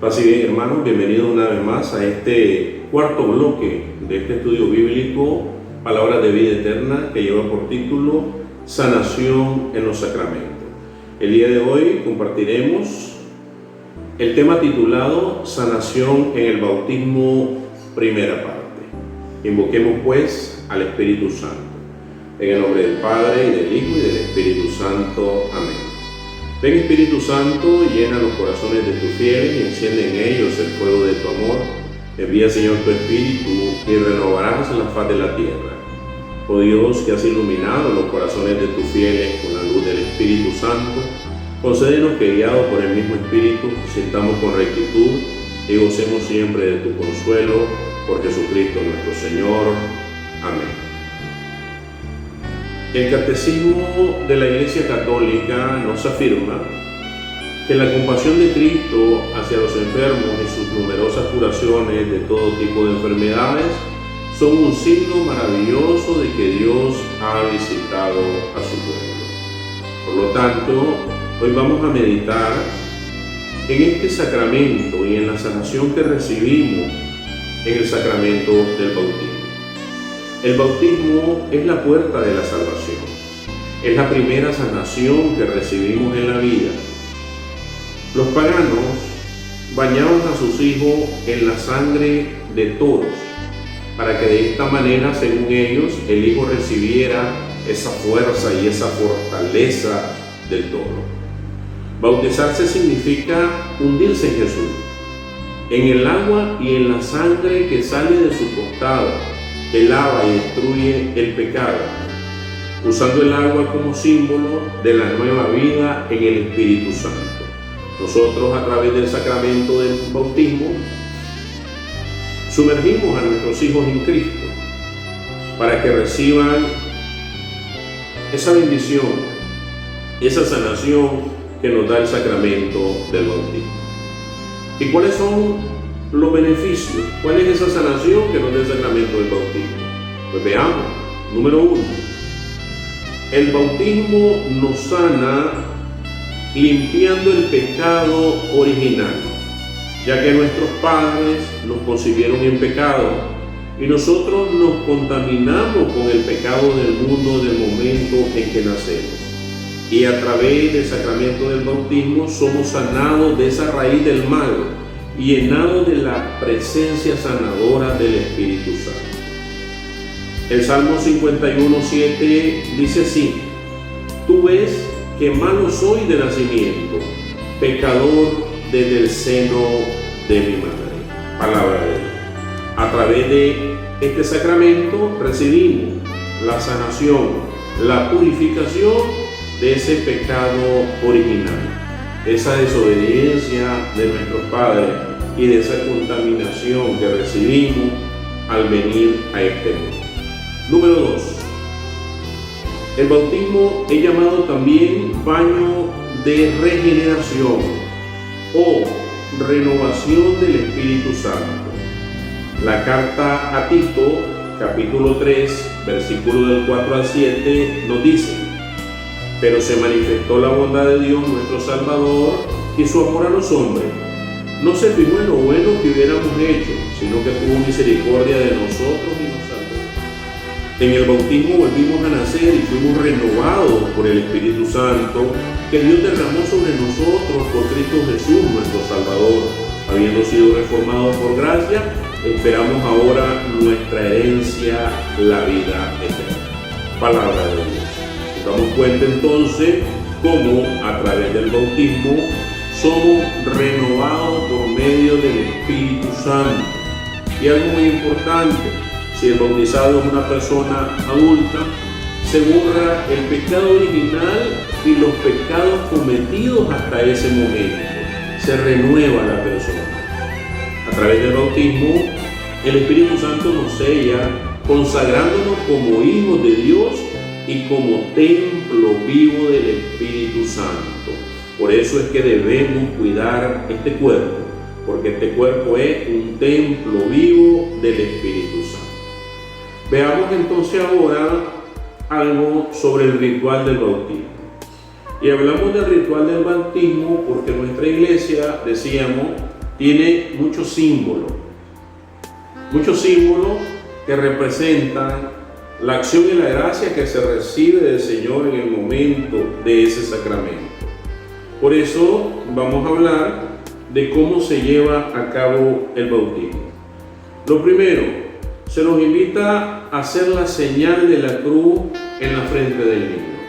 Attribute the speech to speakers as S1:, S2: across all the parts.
S1: Paz y bien, hermanos, bienvenidos una vez más a este cuarto bloque de este estudio bíblico, Palabras de Vida Eterna, que lleva por título Sanación en los Sacramentos. El día de hoy compartiremos el tema titulado Sanación en el Bautismo, primera parte. Invoquemos pues al Espíritu Santo. En el nombre del Padre, y del Hijo, y del Espíritu Santo. Amén. Ven, Espíritu Santo, llena los corazones de tus fieles y enciende en ellos el fuego de tu amor. Envía, Señor, tu Espíritu y renovarás la faz de la tierra. Oh Dios, que has iluminado los corazones de tus fieles con la luz del Espíritu Santo, concédenos que, guiados por el mismo Espíritu, sintamos con rectitud y gocemos siempre de tu consuelo, por Jesucristo nuestro Señor. Amén. El Catecismo de la Iglesia Católica nos afirma que la compasión de Cristo hacia los enfermos y sus numerosas curaciones de todo tipo de enfermedades son un signo maravilloso de que Dios ha visitado a su pueblo. Por lo tanto, hoy vamos a meditar en este sacramento y en la sanación que recibimos en el sacramento del bautismo. El bautismo es la puerta de la salvación. Es la primera sanación que recibimos en la vida. Los paganos bañaban a sus hijos en la sangre de toros, para que de esta manera, según ellos, el hijo recibiera esa fuerza y esa fortaleza del toro. Bautizarse significa hundirse en Jesús, en el agua y en la sangre que sale de su costado, que lava y destruye el pecado, usando el agua como símbolo de la nueva vida en el Espíritu Santo. Nosotros, a través del sacramento del bautismo, sumergimos a nuestros hijos en Cristo para que reciban esa bendición, esa sanación que nos da el sacramento del bautismo. ¿Y cuáles son los beneficios? ¿Cuál es esa sanación que nos da el sacramento del bautismo? Pues veamos. Número 1. El bautismo nos sana limpiando el pecado original, ya que nuestros padres nos concibieron en pecado y nosotros nos contaminamos con el pecado del mundo del momento en que nacemos. Y a través del sacramento del bautismo somos sanados de esa raíz del mal, llenados de la presencia sanadora del Espíritu Santo. El Salmo 51:7 dice así: Tú ves que malo soy de nacimiento, pecador desde el seno de mi madre. Palabra de Dios. A través de este sacramento recibimos la sanación, la purificación de ese pecado original, esa desobediencia de nuestros padres y de esa contaminación que recibimos al venir a este mundo. Número 2. El bautismo es llamado también baño de regeneración o renovación del Espíritu Santo. La carta a Tito, capítulo 3, versículo del 4 al 7, nos dice: Pero se manifestó la bondad de Dios nuestro Salvador y su amor a los hombres. No se fijó en lo bueno que hubiéramos hecho, sino que tuvo misericordia de nosotros y nos salvó. En el bautismo volvimos a nacer y fuimos renovados por el Espíritu Santo que Dios derramó sobre nosotros por Cristo Jesús nuestro Salvador. Habiendo sido reformados por gracia, esperamos ahora nuestra herencia, la vida eterna. Palabra de Dios. Nos damos cuenta entonces cómo a través del bautismo somos renovados por medio del Espíritu Santo. Y algo muy importante: si el bautizado es una persona adulta, se borra el pecado original y los pecados cometidos hasta ese momento. Se renueva la persona. A través del bautismo, el Espíritu Santo nos sella, consagrándonos como hijos de Dios y como templo vivo del Espíritu Santo. Por eso es que debemos cuidar este cuerpo, porque este cuerpo es un templo vivo del Espíritu Santo. Veamos entonces ahora algo sobre el ritual del bautismo. Y hablamos del ritual del bautismo porque nuestra iglesia, decíamos, tiene muchos símbolos que representan la acción y la gracia que se recibe del Señor en el momento de ese sacramento. Por eso vamos a hablar de cómo se lleva a cabo el bautismo. Lo primero, se nos invita a hacer la señal de la cruz en la frente del niño.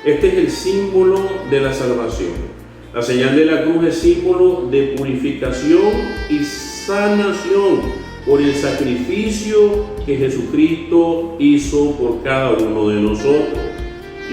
S1: Este es el símbolo de la salvación. La señal de la cruz es símbolo de purificación y sanación por el sacrificio que Jesucristo hizo por cada uno de nosotros.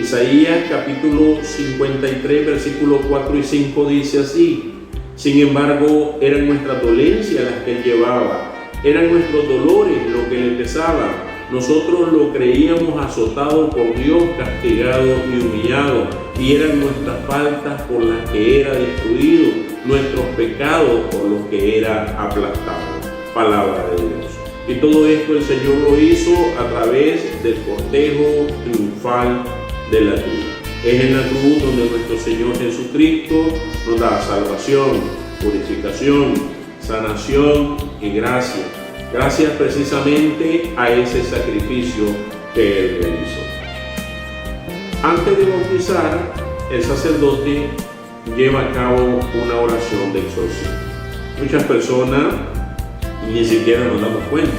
S1: Isaías capítulo 53, versículos 4 y 5 dice así: sin embargo, eran nuestras dolencias las que Él llevaba, eran nuestros dolores lo que le pesaban. Nosotros lo creíamos azotado por Dios, castigado y humillado, y eran nuestras faltas por las que era destruido, nuestros pecados por los que era aplastado. Palabra de Dios. Y todo esto el Señor lo hizo a través del cortejo triunfal de la cruz. Es en la cruz donde nuestro Señor Jesucristo nos da salvación, purificación, sanación y gracia. Gracias precisamente a ese sacrificio que Él realizó. Antes de bautizar, el sacerdote lleva a cabo una oración de exorcismo. Muchas personas ni siquiera nos damos cuenta.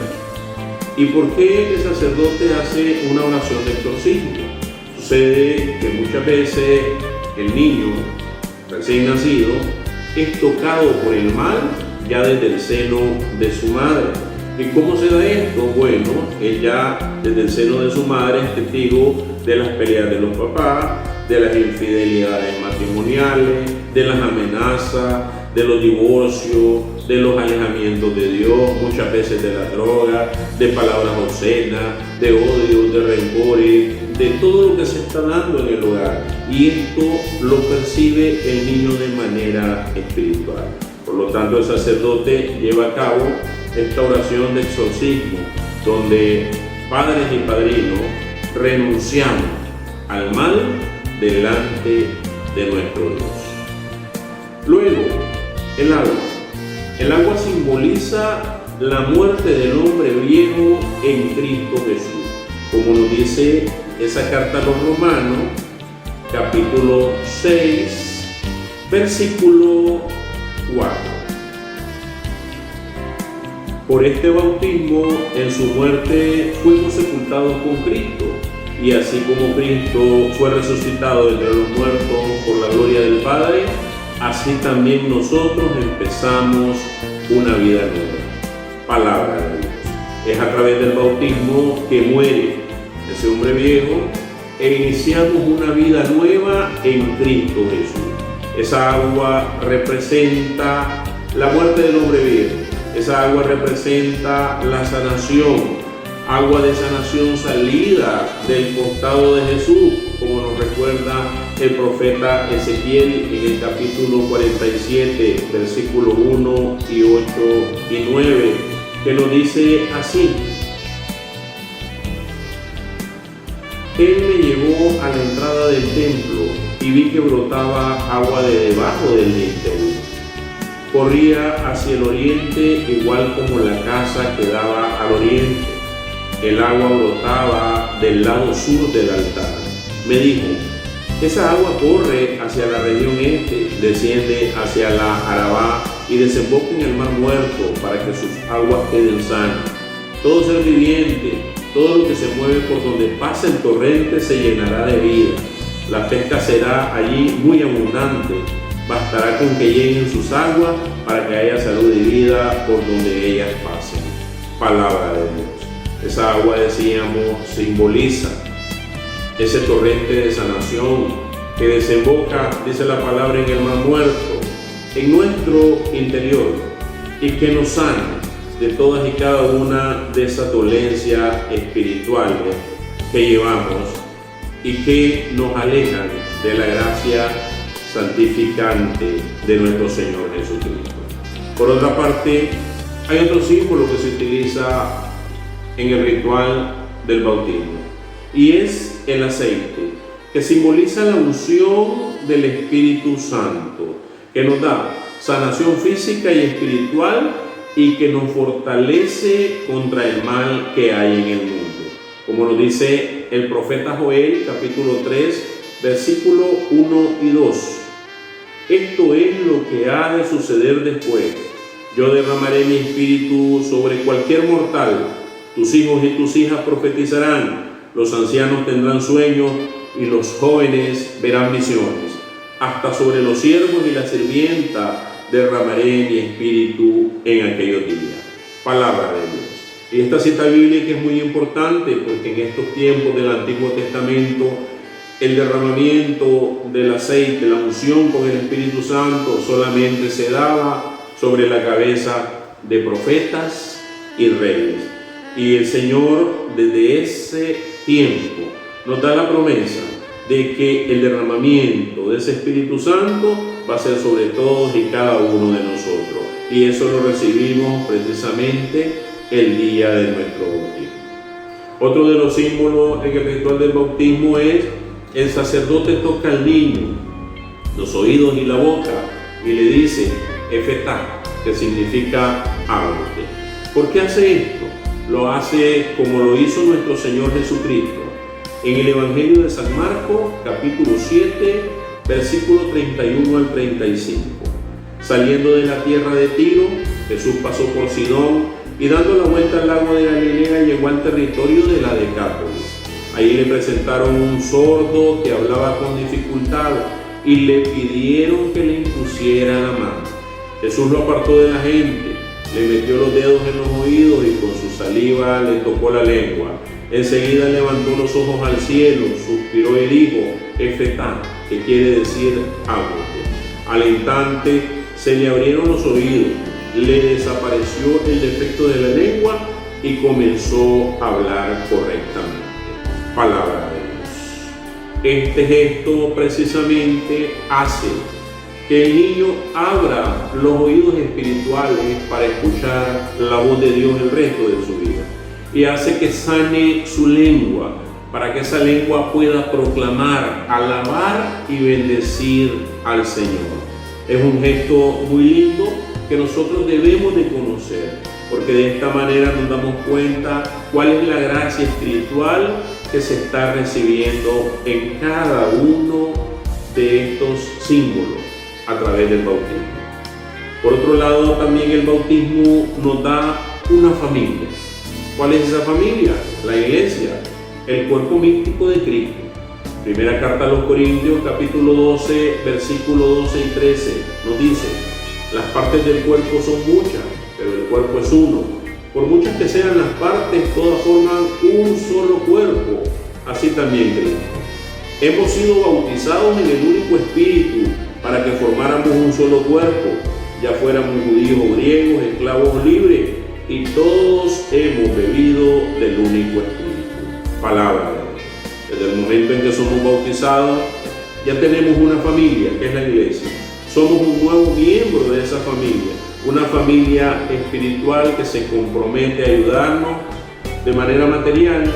S1: ¿Y por qué el sacerdote hace una oración de exorcismo? Sucede que muchas veces el niño recién nacido es tocado por el mal ya desde el seno de su madre. ¿Y cómo se da esto? Bueno, él ya desde el seno de su madre es testigo de las peleas de los papás, de las infidelidades matrimoniales, de las amenazas, de los divorcios, de los alejamientos de Dios, muchas veces de la droga, de palabras obscenas, de odios, de rencores, de todo lo que se está dando en el hogar. Y esto lo percibe el niño de manera espiritual. Por lo tanto, el sacerdote lleva a cabo esta oración de exorcismo, donde padres y padrinos renunciamos al mal delante de nuestro Dios. Luego, el agua. El agua simboliza la muerte del hombre viejo en Cristo Jesús, como nos dice esa carta a los Romanos, capítulo 6, versículo 4. Por este bautismo, en su muerte, fuimos sepultados con Cristo, y así como Cristo fue resucitado entre los muertos por la gloria del Padre, así también nosotros empezamos una vida nueva. Palabra de Dios. Es a través del bautismo que muere ese hombre viejo e iniciamos una vida nueva en Cristo Jesús. Esa agua representa la muerte del hombre viejo. Esa agua representa la sanación, agua de sanación salida del costado de Jesús, como nos recuerda el profeta Ezequiel en el capítulo 47, versículos 1 y 8 y 9, que nos dice así: Él me llevó a la entrada del templo y vi que brotaba agua de debajo del dintel. Corría hacia el oriente igual como la casa que daba al oriente. El agua brotaba del lado sur del altar. Me dijo: esa agua corre hacia la región este, desciende hacia la Arabá y desemboca en el mar muerto para que sus aguas queden sanas. Todo ser viviente, todo lo que se mueve por donde pasa el torrente se llenará de vida. La pesca será allí muy abundante. Bastará con que lleguen sus aguas para que haya salud y vida por donde ellas pasen. Palabra de Dios. Esa agua, decíamos, simboliza ese torrente de sanación que desemboca, dice la palabra, en el mar muerto, en nuestro interior, y que nos sana de todas y cada una de esas dolencias espirituales que llevamos y que nos alejan de la gracia santificante de nuestro Señor Jesucristo. Por otra parte, hay otro símbolo que se utiliza en el ritual del bautismo, y es el aceite, que simboliza la unción del Espíritu Santo, que nos da sanación física y espiritual, y que nos fortalece contra el mal que hay en el mundo. Como nos dice el profeta Joel, capítulo 3, versículo 1 y 2. Esto es lo que ha de suceder después. Yo derramaré mi espíritu sobre cualquier mortal. Tus hijos y tus hijas profetizarán, los ancianos tendrán sueños y los jóvenes verán visiones. Hasta sobre los siervos y la sirvienta derramaré mi espíritu en aquellos días. Palabra de Dios. Y esta cita bíblica es muy importante porque en estos tiempos del Antiguo Testamento el derramamiento del aceite, la unción con el Espíritu Santo solamente se daba sobre la cabeza de profetas y reyes. Y el Señor desde ese tiempo nos da la promesa de que el derramamiento de ese Espíritu Santo va a ser sobre todos y cada uno de nosotros. Y eso lo recibimos precisamente el día de nuestro bautismo. Otro de los símbolos en el ritual del bautismo es el sacerdote toca al niño, los oídos y la boca, y le dice Efetá, que significa ábrete. ¿Por qué hace esto? Lo hace como lo hizo nuestro Señor Jesucristo. En el Evangelio de San Marcos, capítulo 7, versículo 31 al 35. Saliendo de la tierra de Tiro, Jesús pasó por Sidón y dando la vuelta al lago de Galilea llegó al territorio de la Decápolis. Ahí le presentaron un sordo que hablaba con dificultad y le pidieron que le impusiera la mano. Jesús lo apartó de la gente, le metió los dedos en los oídos y con su saliva le tocó la lengua. Enseguida levantó los ojos al cielo, suspiró y dijo, Efetá, que quiere decir ábrete. Al instante se le abrieron los oídos, le desapareció el defecto de la lengua y comenzó a hablar correctamente. Palabra de Dios. Este gesto precisamente hace que el niño abra los oídos espirituales para escuchar la voz de Dios el resto de su vida, y hace que sane su lengua para que esa lengua pueda proclamar, alabar y bendecir al Señor. Es un gesto muy lindo que nosotros debemos de conocer, porque de esta manera nos damos cuenta cuál es la gracia espiritual que se está recibiendo en cada uno de estos símbolos a través del bautismo. Por otro lado, también el bautismo nos da una familia. ¿Cuál es esa familia? La iglesia, el cuerpo místico de Cristo. Primera carta a los Corintios, capítulo 12, versículo 12 y 13, nos dice, las partes del cuerpo son muchas, pero el cuerpo es uno. Por muchas que sean las partes, todas forman un solo cuerpo, así también Cristo. Hemos sido bautizados en el único Espíritu para que formáramos un solo cuerpo, ya fuéramos judíos o griegos, esclavos o libres, y todos hemos bebido del único Espíritu. Palabra de Dios. Desde el momento en que somos bautizados, ya tenemos una familia, que es la iglesia. Somos un nuevo miembro de esa familia, una familia espiritual que se compromete a ayudarnos de manera material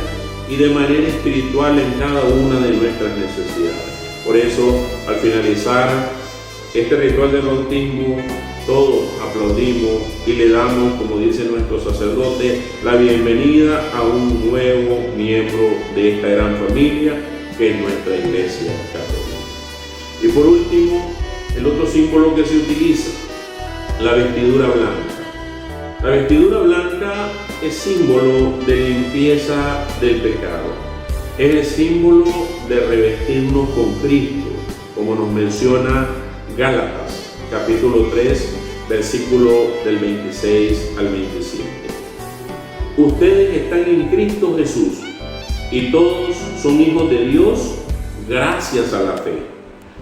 S1: y de manera espiritual en cada una de nuestras necesidades. Por eso, al finalizar este ritual del bautismo, todos aplaudimos y le damos, como dice nuestro sacerdote, la bienvenida a un nuevo miembro de esta gran familia que es nuestra Iglesia Católica. Y por último, el otro símbolo que se utiliza, la vestidura blanca. La vestidura blanca es símbolo de limpieza del pecado. Es el símbolo de revestirnos con Cristo, como nos menciona Gálatas, capítulo 3, versículo del 26 al 27. Ustedes están en Cristo Jesús y todos son hijos de Dios gracias a la fe.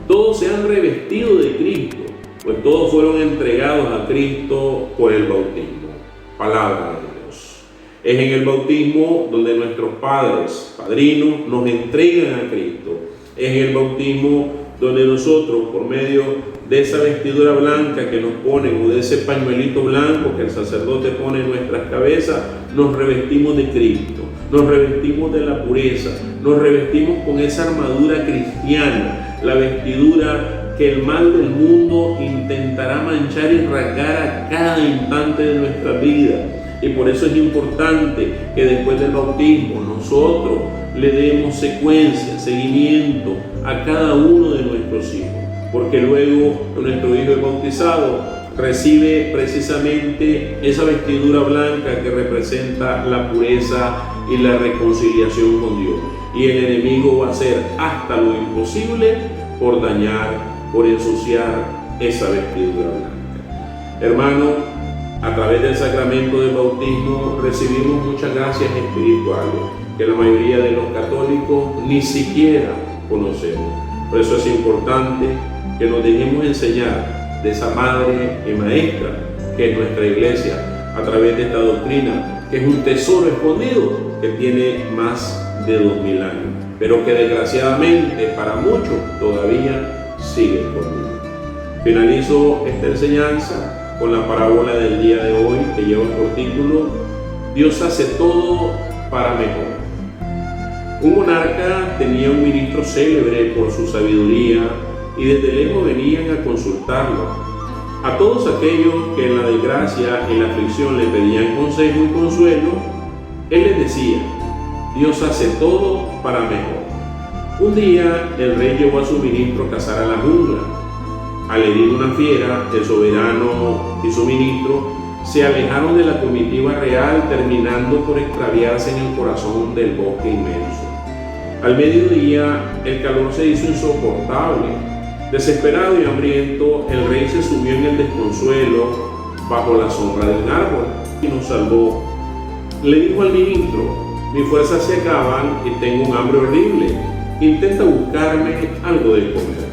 S1: Todos se han revestido de Cristo, pues todos fueron entregados a Cristo por el bautismo. Palabra de Dios. Es en el bautismo donde nuestros padrinos, nos entregan a Cristo. Es en el bautismo donde nosotros, por medio de esa vestidura blanca que nos ponen, o de ese pañuelito blanco que el sacerdote pone en nuestras cabezas, nos revestimos de Cristo, nos revestimos de la pureza, nos revestimos con esa armadura cristiana, la vestidura que el mal del mundo intentará manchar y rasgar a cada instante de nuestra vida. Y por eso es importante que después del bautismo nosotros le demos secuencia, seguimiento a cada uno de nuestros hijos, porque luego nuestro hijo es bautizado, recibe precisamente esa vestidura blanca que representa la pureza y la reconciliación con Dios. Y el enemigo va a hacer hasta lo imposible por dañar, por ensuciar esa vestidura blanca. Hermano, a través del sacramento del bautismo recibimos muchas gracias espirituales que la mayoría de los católicos ni siquiera conocemos. Por eso es importante que nos dejemos enseñar de esa madre y maestra que es nuestra iglesia a través de esta doctrina, que es un tesoro escondido que tiene más de 2000 años, pero que desgraciadamente para muchos todavía sigue escondido. Finalizo esta enseñanza con la parábola del día de hoy que lleva por título Dios hace todo para mejor. Un monarca tenía un ministro célebre por su sabiduría y desde lejos venían a consultarlo. A todos aquellos que en la desgracia y la aflicción le pedían consejo y consuelo, él les decía: Dios hace todo para mejor. Un día el rey llevó a su ministro a cazar a la jungla. Al herir una fiera, el soberano y su ministro se alejaron de la comitiva real, terminando por extraviarse en el corazón del bosque inmenso. Al mediodía, el calor se hizo insoportable. Desesperado y hambriento, el rey se subió en el desconsuelo bajo la sombra de un árbol y nos salvó. Le dijo al ministro: mis fuerzas se acaban y tengo un hambre horrible. Intenta buscarme algo de comer.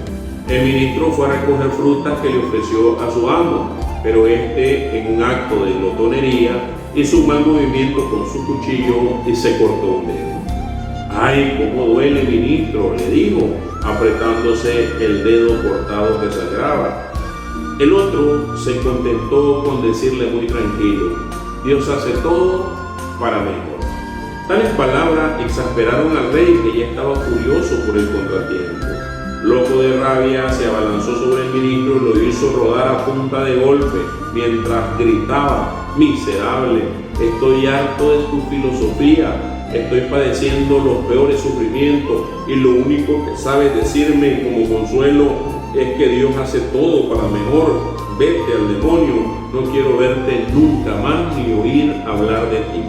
S1: El ministro fue a recoger frutas que le ofreció a su amo, pero este, en un acto de glotonería, hizo un mal movimiento con su cuchillo y se cortó un dedo. ¡Ay, cómo duele, ministro!, le dijo, apretándose el dedo cortado que sangraba. El otro se contentó con decirle muy tranquilo: Dios hace todo para mejor. Tales palabras exasperaron al rey, que ya estaba furioso por el contratiempo. Loco de rabia, se abalanzó sobre el ministro y lo hizo rodar a punta de golpe, mientras gritaba: miserable, estoy harto de tu filosofía. Estoy padeciendo los peores sufrimientos y lo único que sabes decirme como consuelo es que Dios hace todo para mejor. Vete al demonio, no quiero verte nunca más ni oír hablar de ti.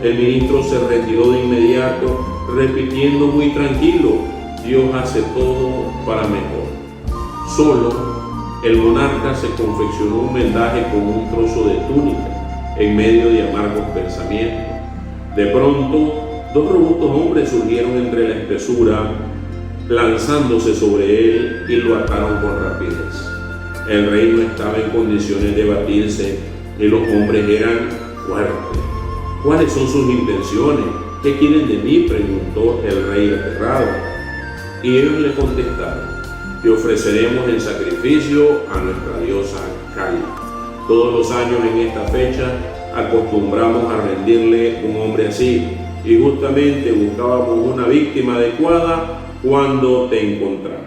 S1: El ministro se retiró de inmediato, repitiendo muy tranquilo: Dios hace todo para mejor. Solo el monarca se confeccionó un vendaje con un trozo de túnica en medio de amargos pensamientos. De pronto, dos robustos hombres surgieron entre la espesura, lanzándose sobre él y lo ataron con rapidez. El rey no estaba en condiciones de batirse y los hombres eran fuertes. ¿Cuáles son sus intenciones? ¿Qué quieren de mí?, preguntó el rey aterrado. Y ellos le contestaron: te ofreceremos en sacrificio a nuestra diosa Kali. Todos los años en esta fecha acostumbramos a rendirle un hombre así, y justamente buscábamos una víctima adecuada cuando te encontramos.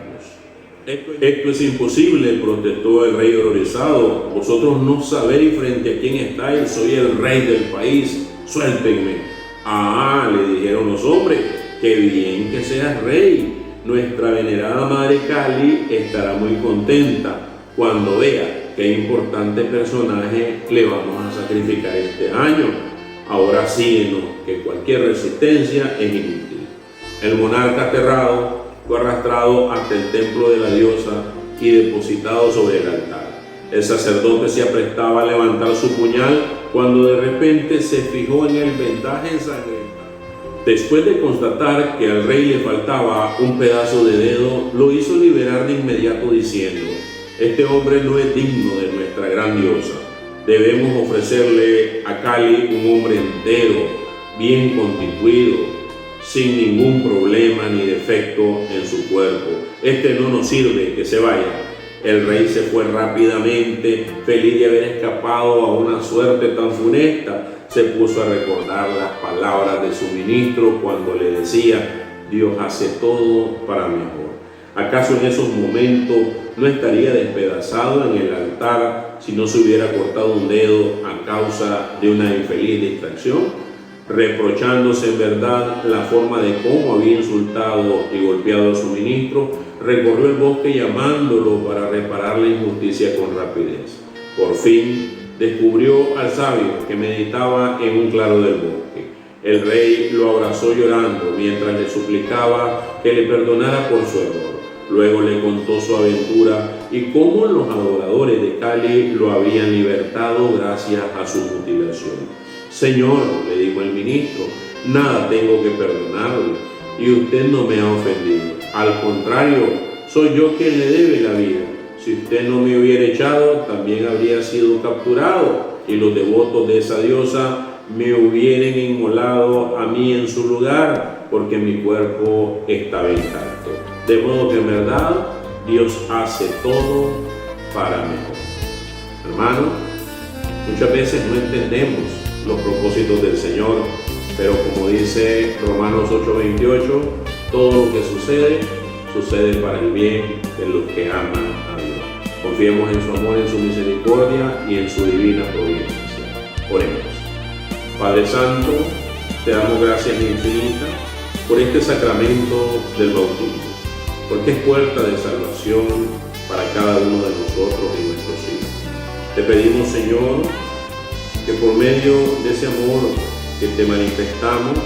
S1: Esto es imposible, protestó el rey horrorizado. Vosotros no sabéis frente a quién estáis. Soy el rey del país, suéltenme. Ah, le dijeron los hombres, qué bien que seas rey. Nuestra venerada madre Kali estará muy contenta cuando vea qué importante personaje le vamos a sacrificar este año. Ahora síguenos, que cualquier resistencia es inútil. El monarca aterrado fue arrastrado hasta el templo de la diosa y depositado sobre el altar. El sacerdote se aprestaba a levantar su puñal cuando de repente se fijó en el vendaje ensangrentado. Después de constatar que al rey le faltaba un pedazo de dedo, lo hizo liberar de inmediato diciendo: este hombre no es digno de nuestra gran diosa. Debemos ofrecerle a Kali un hombre entero, bien constituido, sin ningún problema ni defecto en su cuerpo. Este no nos sirve, que se vaya. El rey se fue rápidamente, feliz de haber escapado a una suerte tan funesta. Se puso a recordar las palabras de su ministro cuando le decía: Dios hace todo para mejor. ¿Acaso en esos momentos no estaría despedazado en el altar si no se hubiera cortado un dedo a causa de una infeliz distracción? Reprochándose en verdad la forma de cómo había insultado y golpeado a su ministro, recorrió el bosque llamándolo para reparar la injusticia con rapidez. Por fin descubrió al sabio que meditaba en un claro del bosque. El rey lo abrazó llorando mientras le suplicaba que le perdonara por su error. Luego le contó su aventura y cómo los adoradores de Kali lo habían libertado gracias a su mutilación. Señor, le dijo el ministro, nada tengo que perdonarle y usted no me ha ofendido. Al contrario, soy yo quien le debe la vida. Si usted no me hubiera echado, también habría sido capturado y los devotos de esa diosa me hubieran inmolado a mí en su lugar, porque mi cuerpo estaba intacto. De modo que en verdad Dios hace todo para mejor. Hermano, muchas veces no entendemos los propósitos del Señor, pero como dice Romanos 8:28, todo lo que sucede, sucede para el bien de los que aman a Dios. Confiemos en su amor, en su misericordia y en su divina providencia. Oremos. Padre Santo, te damos gracias infinitas por este sacramento del bautismo, porque es puerta de salvación para cada uno de nosotros y nuestros hijos. Te pedimos, Señor, que por medio de ese amor que te manifestamos,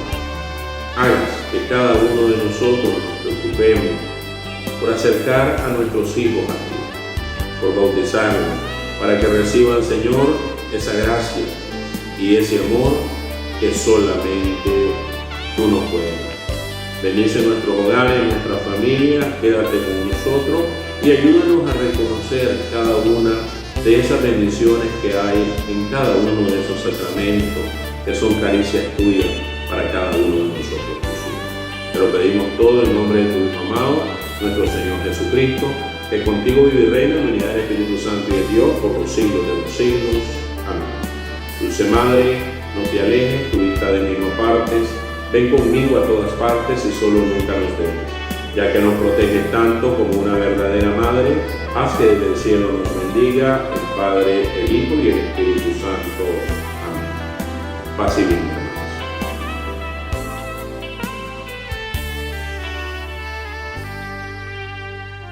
S1: hagas que cada uno de nosotros nos preocupemos por acercar a nuestros hijos a ti, por bautizarlos, para que reciban, Señor, esa gracia y ese amor que solamente tú nos puedes dar. Bendice nuestros hogares, nuestra familia, quédate con nosotros y ayúdanos a reconocer cada una de esas bendiciones que hay en cada uno de esos sacramentos que son caricias tuyas para cada uno de nosotros, tus hijos. Te lo pedimos todo en nombre de tu Hijo amado, nuestro Señor Jesucristo, que contigo vive y reina en la unidad del Espíritu Santo y de Dios por los siglos de los siglos. Amén. Dulce Madre, no te alejes, tu hija de mí no partes, ven conmigo a todas partes y solo nunca nos dejes. Ya que nos protege tanto como una verdadera madre, haz que desde el cielo nos bendiga el Padre, el Hijo y el Espíritu Santo. Amén. Paz y bien.